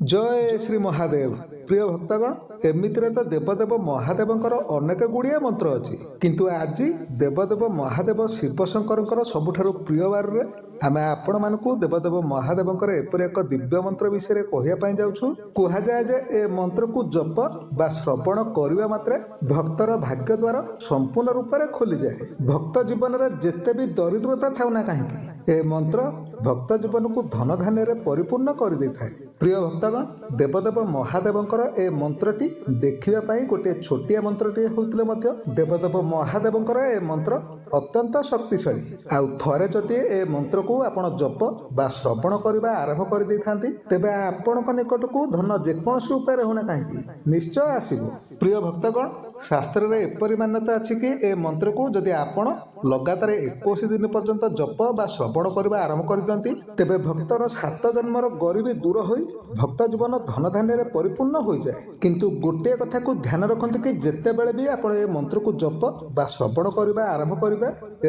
जय श्री महादेव। प्रिय भक्तगण, एमितिरे तो देवदेव महादेवंकर अनेक गुड़िए मंत्र अच्छी, किंतु आज देवदेव महादेव शिवशंकर सबुठारु प्रिय बार रे आमे आपण मानकु देवदेव महादेवंकर एपरि एक दिव्य मंत्र विषय कहवाई जाऊँ। कहुए जे ए मंत्र को जप बा श्रवण करने मात्रे भक्तर भाग्य द्वार संपूर्ण रूप से खोली जाए। भक्त जीवन में जेते भी दरिद्रता थाउ ना कहीं ए मंत्र भक्त जीवन को धन धान्य परिपूर्ण कर दे थाए। प्रिय भक्तगण, देवदेव महादेवंकर ए मंत्रटी देखिबा गोटे छोटिया मंत्रटी होउतले मध्य देवदेव महादेवंकर ए मंत्र अत्यंत शक्तिशाली। आउ थरे जदि ए मंत्र को आपण जप बा श्रवण करबा आरंभ कर दै थांती तेबे आपणक निकट को धन जेकोसी उपाय होना कहीं निश्चय आसीबो। प्रिय भक्तगण, शास्त्र रे एपरि मान्यता अछि कि ए मंत्र को जदि आपण लगातार 21 दिन पर्यंत जप बा श्रवण करबा आरंभ कर दियंती तेबे भक्तर 7 जन्मर गरीबी दूर होई भक्त जीवन धन धान्य परिपूर्ण हो जाए। किंतु गोटे कथा को ध्यान रखते कि जिते बेले भी आप ए मंत्र को जप बा श्रवण करबा आरंभ करेंगे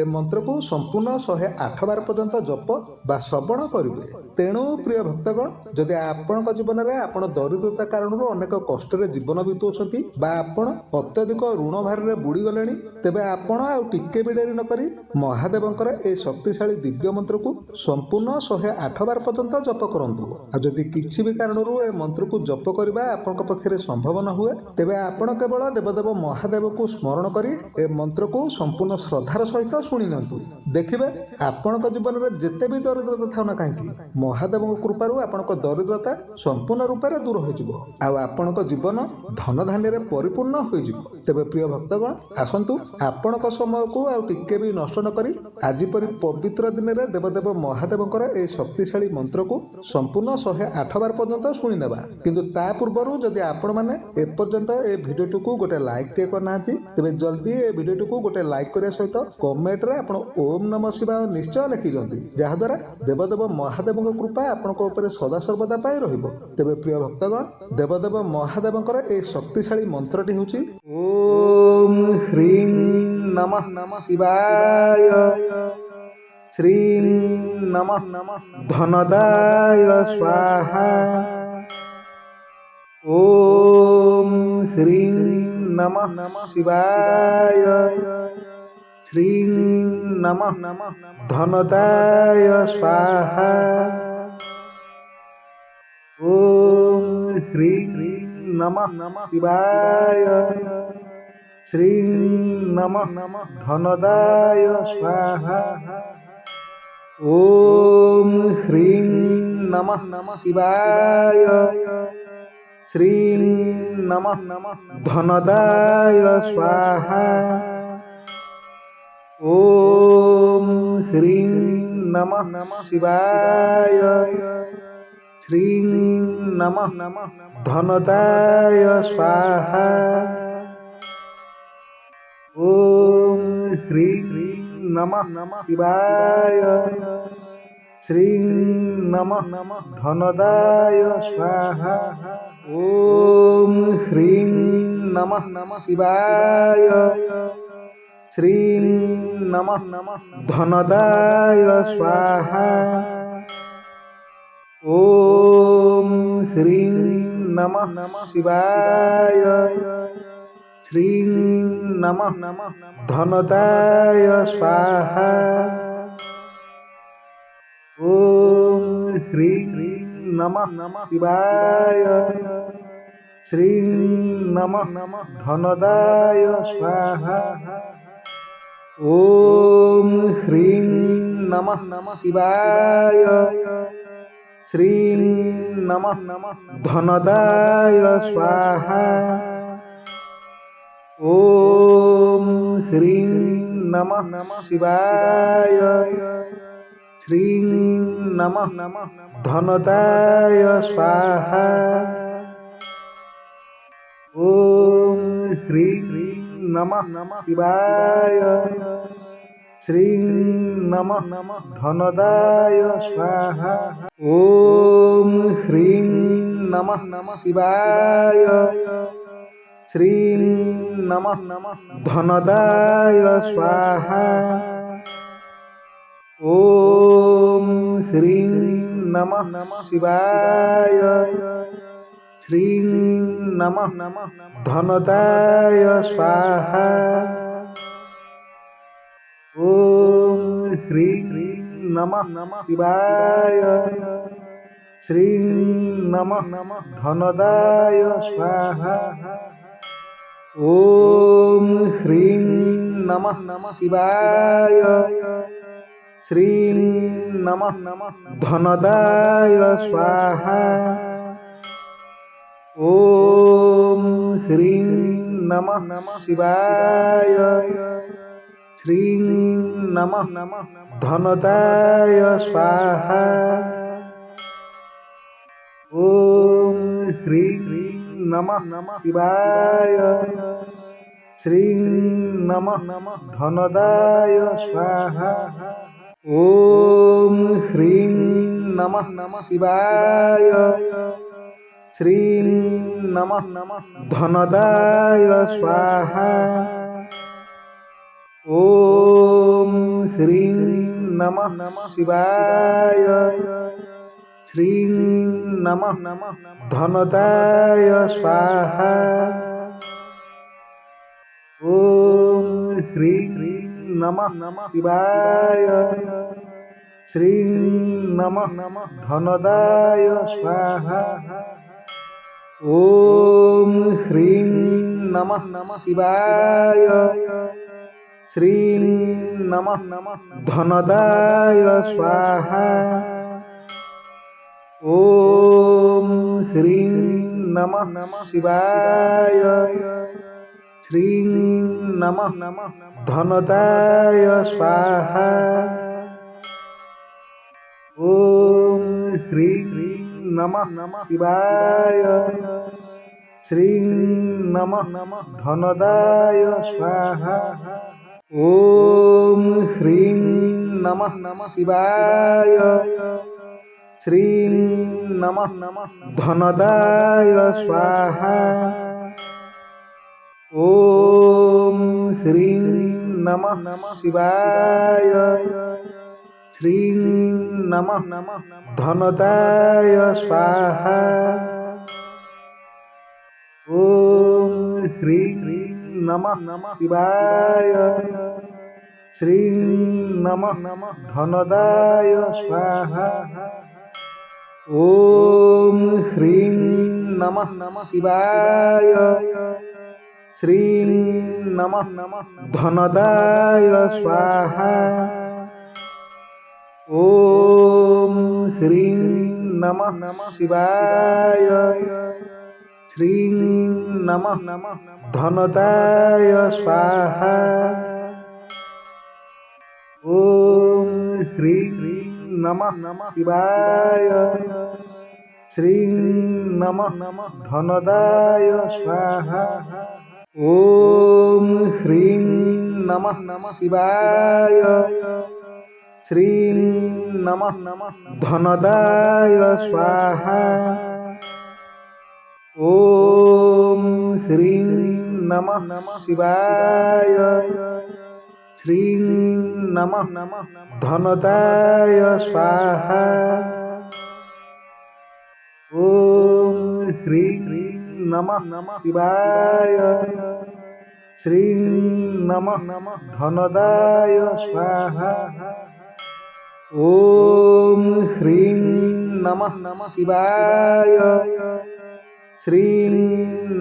ए मंत्र को संपूर्ण 108 बार पर्यंत जप बा श्रवण करेंगे। तेणु प्रिय भक्तगण, जदि आपण जीवन में आप दरिद्रता कारण अनेक कष्ट जीवन बीतुंट बा आपण अत्यधिक ऋण भार में बुड़ी गले तेबे आपण आउ टिके भी डेरी नकरी महादेवंकर ए शक्तिशाली दिव्य मंत्र को संपूर्ण 108 बार पर्यंत जप करंतु। आ जदि किछि भी कारण ए मंत्र को जप करबा आपन पक्षरे संभव न हुए तेबे आपण केवल देवदेव महादेव को स्मरण करी ए मंत्र को संपूर्ण श्रद्धार सहित शुणी नंतु। देखिबे आपण जीवन में जेते भी दरिद्रता थाउ ना कहीं महादेव कृपारू आपण दरिद्रता संपूर्ण रूप से दूर हो जिवो आ आपण जीवन धन धान्य परिपूर्ण हो जिवो। तेबे प्रिय भक्तगण, आसंतु आपण समय को आ टिके भी नष्ट न करी आज परि पवित्र दिन में देवदेव महादेवंकर ए शक्तिशाली मंत्र को संपूर्ण 108 बार पर्यंत शुणी नेबा। किंतु ता पूर्व जदि आपण माने एपर्यंत ए भिडियो को गोटे लाइक टे करना तेबे जल्दी ए भिडियो को गोटे लाइक करने सहित कमेंट रे आपण ओम नमः शिवाय निश्चय लिखि दियंती, जहा द्वारा देवदेव महादेव कृपा आपण ऊपर सदा सर्वदा पाई रहिबो। तेबे प्रिय भक्तगण, देवदेव महादेवंकर ए शक्तिशाली मंत्रटी होची ओम ह्रीं नमः शिवाय, श्रीं नमः धनदाय स्वाहा, ओम ह्रीं नमः शिवाय, श्रीं नमः धनदाय स्वाहा, ओम ह्रीं नमः शिवाय, श्रीं नमः धनदाय स्वाहा, ओम ह्रीं नमः शिवाय, श्रीं नमः धनदाय स्वाहा, ओम ह्रीं नमः शिवाय, श्रीं नमः धनदाय स्वाहा, ओम ह्रीं नमः शिवाय, श्रीं नमः धनदाय स्वाहा, ओम ह्रीं नमः शिवाय, श्रीं नमः धनदाय स्वाहा, ओम ह्रीं नमः शिवाय, श्रीं नमः धनदाय स्वाहा, ओम ह्रीं नमः शिवाय, श्रीं नमः धनदाय स्वाहा, ओम ह्रीं नमः शिवाय, श्रीं नमः धनदाय स्वाहा, ओम ह्रीं नमः शिवाय, श्रीं नमः धनदाय स्वाहा, ओम ह्रीं नमः शिवाय, श्रीं नमः धनदाय स्वाहा, ओम ह्रीं नमः शिवाय, श्रीं नमः धनदाय स्वाहा। ओम ह्रीं नमः शिवाय। श्रीं नमः धनदाय स्वाहा। ॐ ह्रीं नमः शिवाय। श्रीं नमः धनदाय स्वाहा। ॐ ह्रीं नमः शिवाय। श्रीं नमः धनदाय स्वाहा। ॐ ह्रीं नमः शिवाय। श्रीं नमः धनदाय स्वाहा। ॐ ह्रीं नमः शिवाय। श्रीं नमः धनदाय स्वाहा। ॐ ह्रीं नमः शिवाय। श्रीं नमः धनदाय स्वाहा। ॐ ह्रीं नमः शिवाय। श्रीं नमः धनदाय स्वाहा। ॐ ह्रीं नमः शिवाय। श्रीं नमः धनदाय स्वाहा। ॐ ह्रीं नमः शिवाय। श्रीं नमः धनदाय स्वाहा। ॐ ह्रीं नमः शिवाय। श्रीं नमः धनदाय स्वाहा। ॐ ह्रीं नमः शिवाय। श्रीं नमः धनदाय स्वाहा। ॐ ह्रीं नमः शिवाय। श्रीं नमः धनदाय स्वाहा। ॐ ह्रीं नमः शिवाय। श्रीं नमः धनदाय स्वाहा। ॐ ह्रीं नमः शिवाय। श्रीं नमः धनदाय स्वाहा। ॐ ह्रीं नमः शिवाय। श्रीं नमः धनदाय स्वाहा। ॐ ह्रीं नमः शिवाय। श्रीं नमः धनदाय स्वाहा। ॐ ह्रीं नमः शिवाय। श्रीं नमः धनदाय स्वाहा। ॐ ह्रीं नमः शिवाय। श्रीं नमः धनदाय स्वाहा। ॐ ह्रीं नमः शिवाय। श्रीं नमः धनदाय स्वाहा। ॐ ह्रीं नमः शिवाय। श्रीं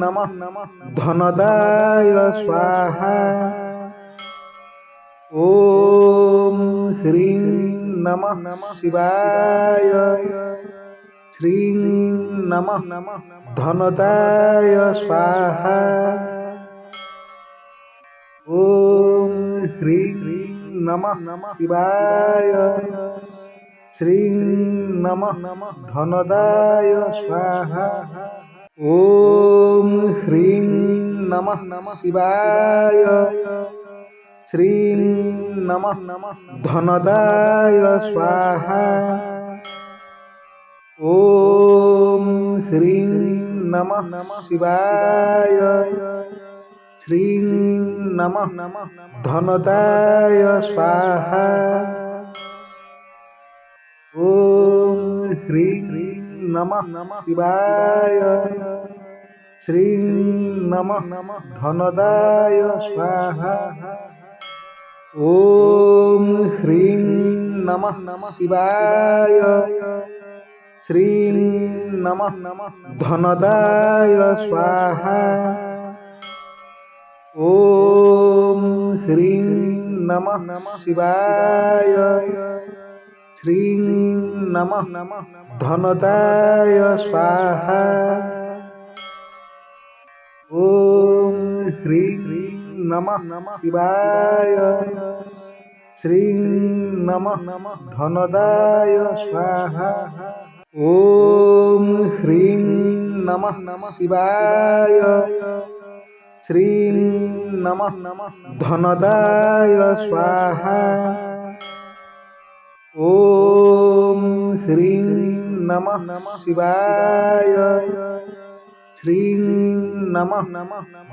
नमः धनदाय स्वाहा। ॐ ह्रीं नमः शिवाय। श्रीं नमः धनदाय स्वाहा। ॐ ह्रीं नमः शिवाय। श्रीं नमः धनदाय स्वाहा। ॐ ह्रीं नमः शिवाय। श्रीं नमः धनदाय स्वाहा। ॐ ह्रीं नमः शिवाय। श्रीं नमः धनदाय स्वाहा। ॐ ह्रीं नमः शिवाय। श्रीं नमः धनदाय स्वाहा। ॐ ह्रीं नमः शिवाय। श्रीं नमः धनदाय स्वाहा। ॐ ह्रीं नमः शिवाय। श्रीं नमः धनदाय स्वाहा। ॐ ह्रीं नमः शिवाय। श्रीं नमः धनदाय स्वाहा। ॐ ह्रीं नमः शिवाय। श्रीं नमः धनदाय स्वाहा। ॐ ह्रीं नमः शिवाय। श्रीं नमः धनदाय स्वाहा। ॐ ह्रीं नमः शिवाय। श्रीं नमः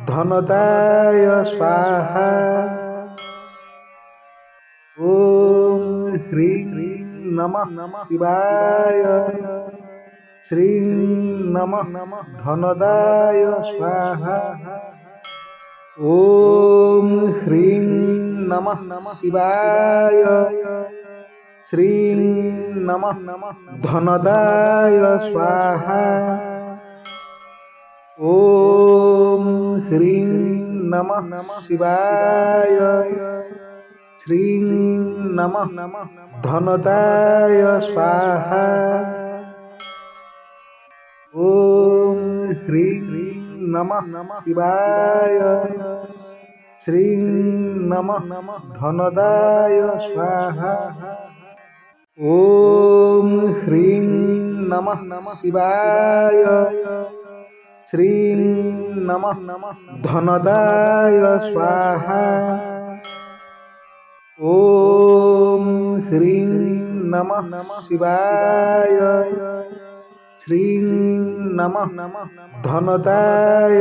धनदाय स्वाहा। ॐ ह्रीं नमः शिवाय। श्रीं नमः धनदाय स्वाहा। ॐ ह्रीं नमः शिवाय। श्रीं नमः धनदाय स्वाहा। ॐ ह्रीं नमः शिवाय। श्रीं नमः धनदाय स्वाहा। ॐ ह्रीं नमः शिवाय। श्रीं नमः धनदाय स्वाहा। ॐ ह्रीं नमः शिवाय। श्रीं नमः धनदाय स्वाहा। ॐ ह्रीं नमः शिवाय। श्रीं नमः धनदाय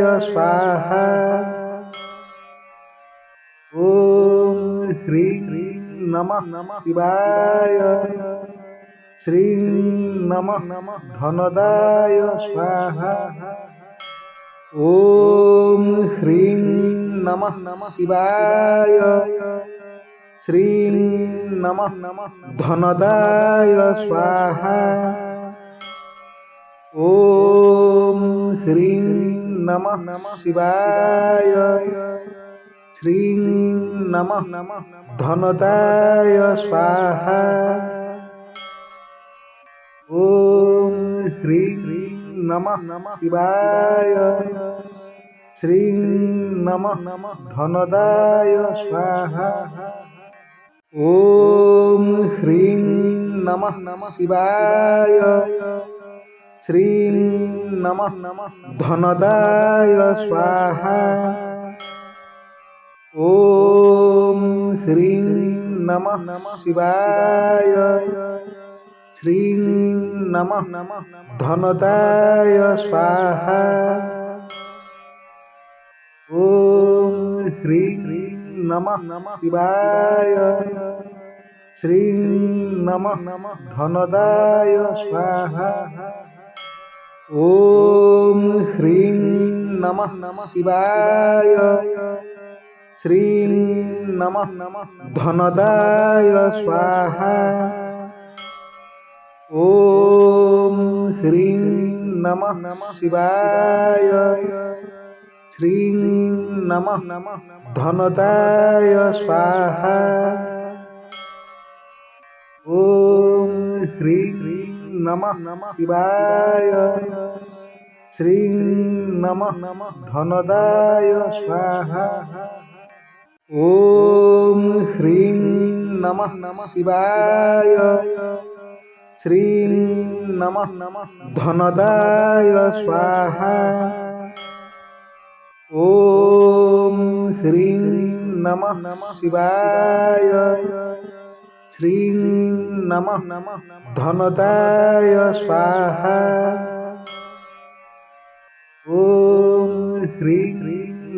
स्वाहा। ॐ ह्रीं नमः शिवाय। श्रीं नमः धनदाय स्वाहा। ॐ ह्रीं नमः शिवाय। श्रीं नमः धनदाय स्वाहा। ॐ ह्रीं नमः शिवाय। श्रीं नमः धनदाय स्वाहा। ॐ ह्रीं नमः शिवाय। श्रीं नमः धनदाय स्वाहा। ॐ ह्रीं नमः शिवाय। श्रीं नमः धनदाय स्वाहा। ॐ ह्रीं नमः शिवाय। श्रीं नमः धनदाय स्वाहा। ॐ ह्रीं नमः शिवाय। श्रीं नमः धनदाय स्वाहा। ॐ ह्रीं नमः शिवाय। श्रीं नमः धनदाय स्वाहा। ॐ ह्रीं नमः शिवाय। श्रीं नमः धनदाय स्वाहा। ॐ ह्रीं नमः शिवाय। श्रीं नमः धनदाय स्वाहा। ॐ ह्रीं नमः शिवाय। श्रीं नमः धनदाय स्वाहा। ॐ ह्रीं नमः शिवाय। श्रीं नमः धनदाय स्वाहा। ॐ ह्रीं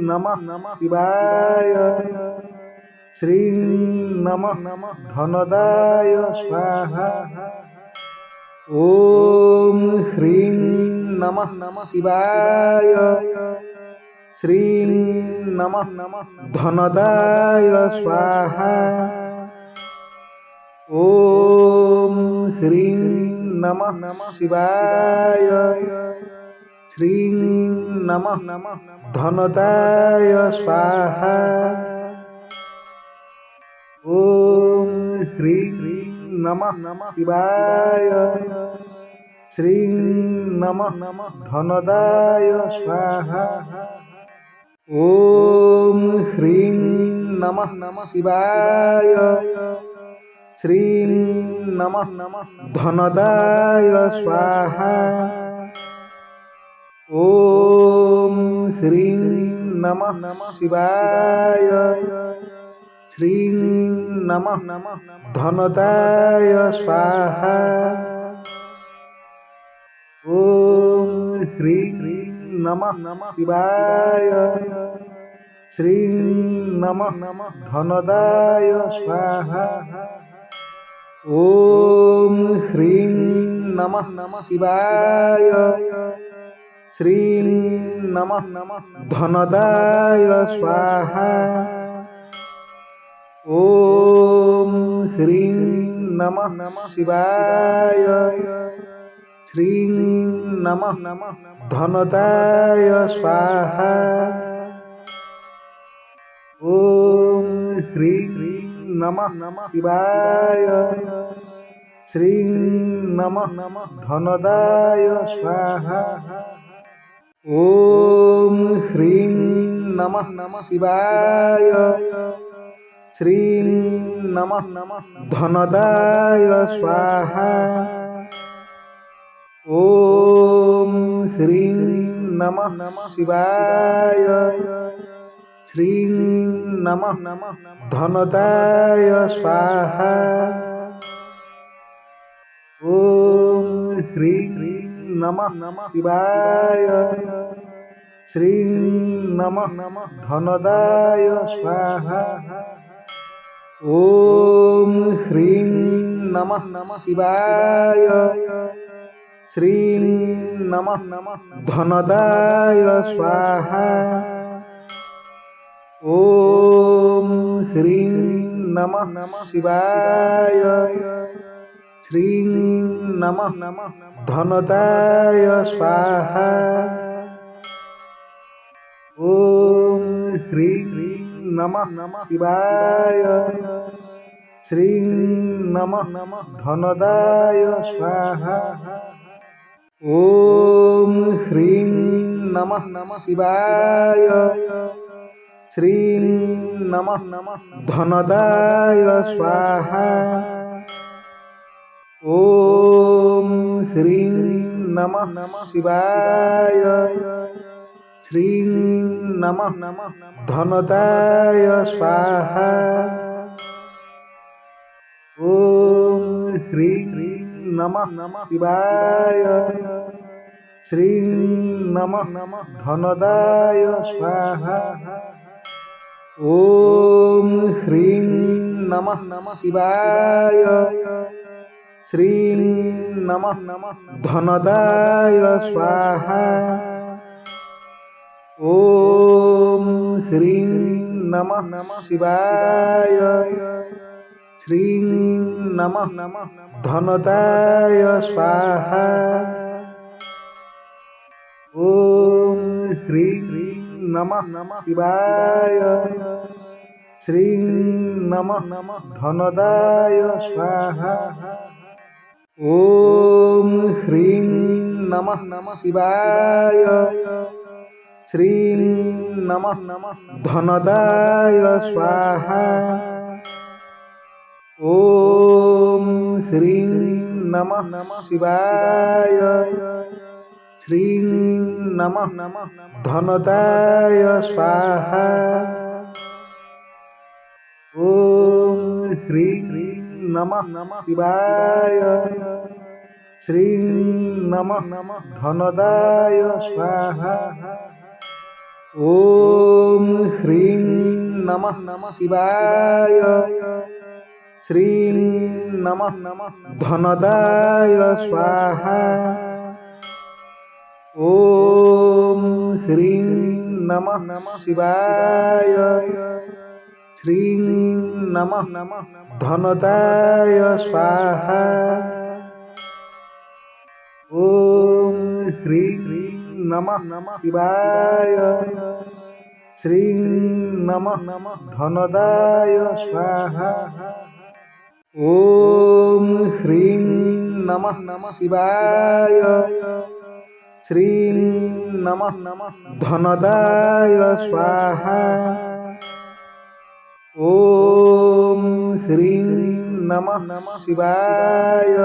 नमः शिवाय। श्रीं नमः धनदाय स्वाहा। ॐ ह्रीं नमः शिवाय श्रीं नमः धनदाय स्वाहा ॐ ह्रीं नमः शिवाय श्रीं नमः धनदाय स्वाहा ॐ ह्रीं नमः शिवाय श्रीं नमः धनदाय स्वाहा ॐ ह्रीं नमः शिवाय श्रीं नमः धनदाय स्वाहा ॐ ह्रीं नमः शिवाय श्रीं नमः धनदाय स्वाहा ॐ ह्रीं नमः शिवाय श्रीं नमः धनदाय स्वाहा ॐ ह्रीं नमः शिवाय श्रीं नमः धनदाय स्वाहा ॐ ह्रीं नमः शिवाय श्रीं नमः धनदाय स्वाहा ॐ ह्रीं नमः शिवाय श्रीं नमः धनदाय स्वाहा ॐ ह्रीं नमः शिवाय श्रीं नमः धनदाय स्वाहा ॐ ह्रीं नमः शिवाय श्रीं नमः धनदाय स्वाहा ॐ ह्रीं नमः शिवाय श्रीं नमः धनदाय स्वाहा ॐ ह्रीं नमः शिवाय श्रीं नमः धनदाय स्वाहा ॐ ह्रीं नमः शिवाय श्रीं नमः धनदाय स्वाहा ॐ ह्रीं नमः शिवाय श्रीं नमः धनदाय स्वाहा ॐ ह्रीं नमः शिवाय श्रीं नमः धनदाय स्वाहा ॐ ह्रीं नमः शिवाय श्रीं नमः धनदाय स्वाहा ॐ ह्रीं नमः शिवाय श्रीं नमः धनदाय स्वाहा ॐ ह्रीं नमः शिवाय श्रीं नमः धनदाय स्वाहा ॐ ह्रीं नमः शिवाय श्रीं नमः धनदाय स्वाहा ॐ ह्रीं नमः शिवाय श्रीं नमः धनदाय स्वाहा ॐ ह्रीं नमः शिवाय श्रीं नमः धनदाय स्वाहा ॐ ह्रीं नमः शिवाय श्रीं नमः धनदाय स्वाहा ॐ ह्रीं नमः शिवाय श्रीं नमः धनदाय स्वाहा ॐ ह्रीं नमः शिवाय श्रीं नमः धनदाय स्वाहा। ॐ ह्रीं नमः शिवाय। श्रीं नमः धनदाय स्वाहा। ॐ ह्रीं नमः शिवाय। श्रीं नमः धनदाय स्वाहा। ॐ ह्रीं नमः शिवाय। श्रीं नमः धनदाय स्वाहा। ॐ ह्रीं नमः शिवाय।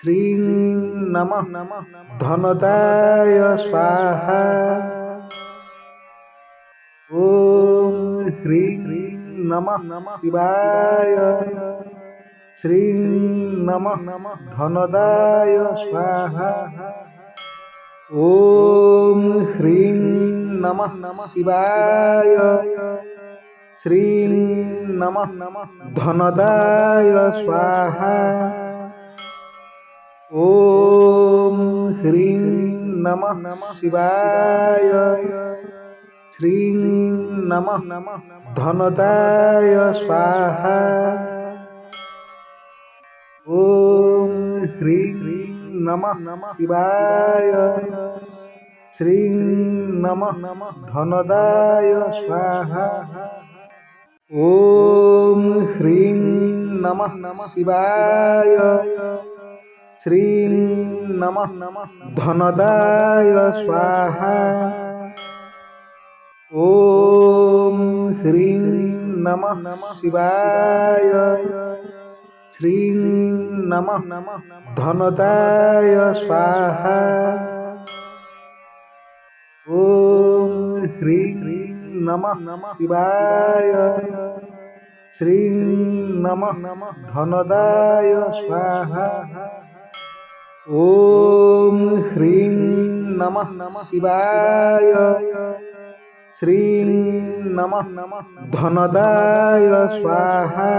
श्रीं नमः धनदाय स्वाहा। ॐ ह्रीं नमः शिवाय। श्रीं नमः धनदाय स्वाहा। ॐ ह्रीं नमः शिवाय। श्रीं नमः धनदाय स्वाहा। ॐ ह्रीं नमः शिवाय। श्रीं नमः धनदाय स्वाहा। ॐ ह्रीं नमः शिवाय। श्रीं नमः धनदाय स्वाहा। ॐ ह्रीं नमः शिवाय। श्रीं नमः धनदाय स्वाहा। ॐ ह्रीं नमः शिवाय। श्रीं नमः धनदाय स्वाहा। ॐ ह्रीं नमः शिवाय। श्रीं नमः धनदाय स्वाहा।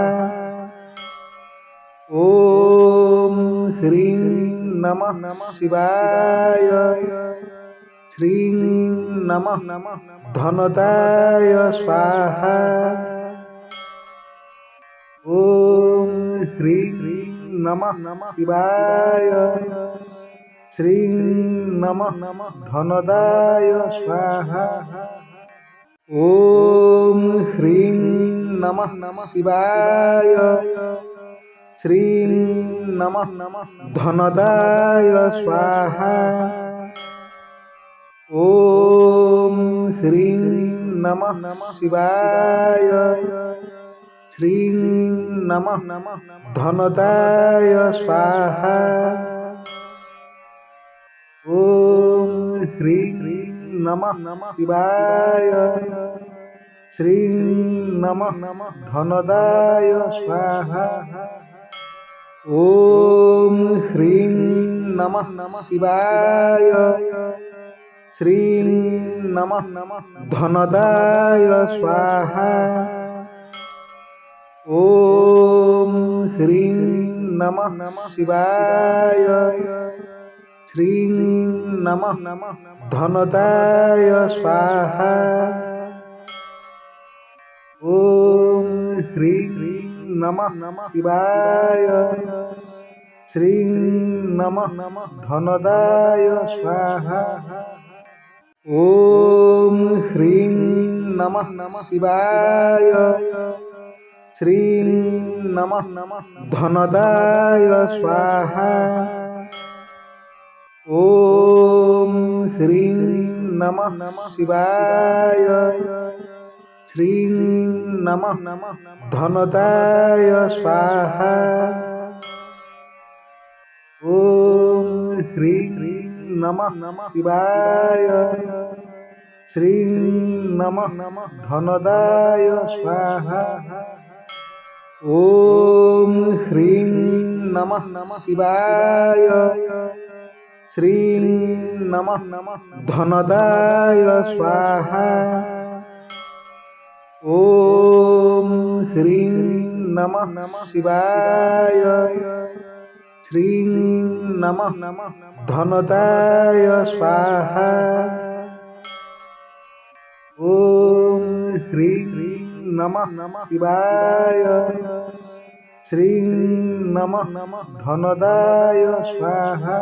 ॐ ह्रीं नमः शिवाय। श्रीं नमः धनदाय स्वाहा। ॐ ह्रीं नमः शिवाय। श्रीं नमः धनदाय स्वाहा। ॐ ह्रीं नमः शिवाय। श्रीं नमः धनदाय स्वाहा। ॐ ह्रीं नमः शिवाय। श्रीं नमः धनदाय स्वाहा। ॐ ह्रीं नमः शिवाय। श्रीं नमः धनदाय स्वाहा। ॐ ह्रीं नमः शिवाय। श्रीं नमः धनदाय स्वाहा। ॐ ह्रीं नमः शिवाय। श्रीं नमः धनदाय स्वाहा। ॐ ह्रीं नमः शिवाय। श्रीं नमः धनदाय स्वाहा। ॐ ह्रीं नमः शिवाय। श्रीं नमः धनदाय स्वाहा। ॐ ह्रीं नमः शिवाय। श्रीं नमः धनदाय स्वाहा। ॐ ह्रीं नमः शिवाय। श्रीं नमः धनदाय स्वाहा। ॐ ह्रीं नमः शिवाय। श्रीं नमः धनदाय स्वाहा। ॐ ह्रीं नमः शिवाय। श्रीं नमः धनदाय स्वाहा। ॐ ह्रीं नमः शिवाय श्रीं नमः धनदाय स्वाहा ॐ ह्रीं नमः शिवाय श्रीं नमः धनदाय स्वाहा।